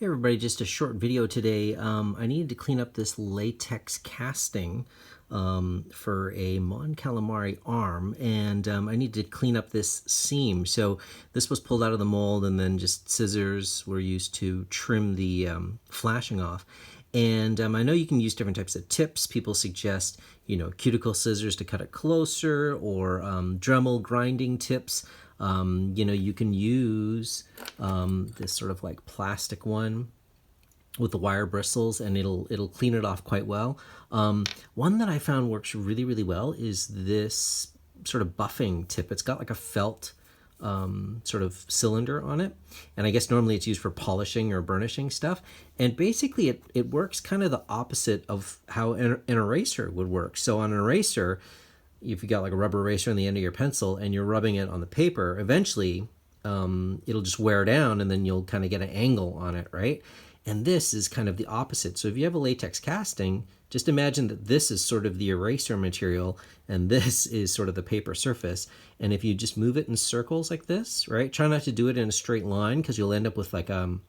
Hey everybody, just a short video today. I needed to clean up this latex casting for a Mon Calamari arm, and I need to clean up this seam. So this was pulled out of the mold, and then just scissors were used to trim the flashing off. And I know you can use different types of tips. People suggest, cuticle scissors to cut it closer, or Dremel grinding tips. You can use this sort of like plastic one with the wire bristles, and it'll clean it off quite well. One that I found works really, really well is this sort of buffing tip. It's got like a felt sort of cylinder on it, and I guess normally it's used for polishing or burnishing stuff. And basically it works kind of the opposite of how an eraser would work. So on an eraser, if you got like a rubber eraser on the end of your pencil and you're rubbing it on the paper, eventually it'll just wear down, and then you'll kind of get an angle on it, right? And this is kind of the opposite. So if you have a latex casting, just imagine that this is sort of the eraser material and this is sort of the paper surface. And if you just move it in circles like this, right? Try not to do it in a straight line, because you'll end up with like kind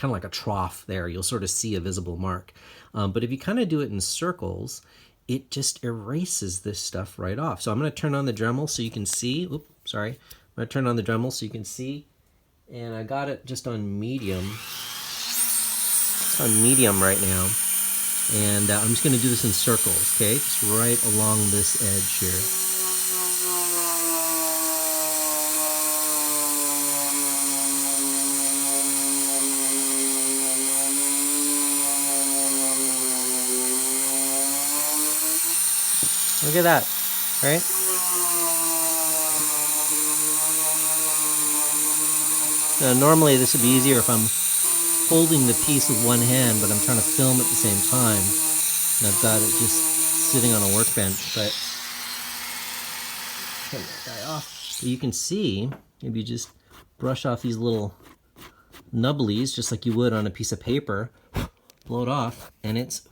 of like a trough there. You'll sort of see a visible mark. But if you kind of do it in circles, it just erases this stuff right off. So I'm going to turn on the Dremel so you can see. Oops, sorry. I'm going to turn on the Dremel so you can see. And I got it just on medium. It's on medium right now. And I'm just going to do this in circles, okay? Just right along this edge here. Look at that, right? Now, normally this would be easier if I'm holding the piece with one hand, but I'm trying to film at the same time, and I've got it just sitting on a workbench. But turn that guy off. But you can see, if you just brush off these little nubblies, just like you would on a piece of paper, blow it off, and it's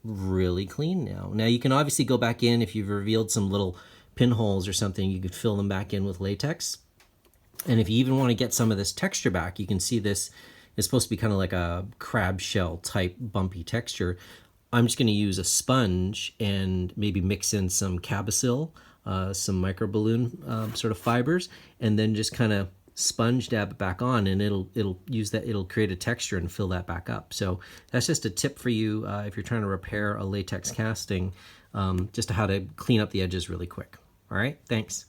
really clean now. Now you can obviously go back in if you've revealed some little pinholes or something. You could fill them back in with latex. And if you even want to get some of this texture back, you can see this is supposed to be kind of like a crab shell type bumpy texture. I'm just going to use a sponge and maybe mix in some Cabasil, some micro balloon sort of fibers, and then just kind of sponge dab it back on, and it'll create a texture and fill that back up. So that's just a tip for you if you're trying to repair a latex casting, just how to clean up the edges really quick. All right, thanks.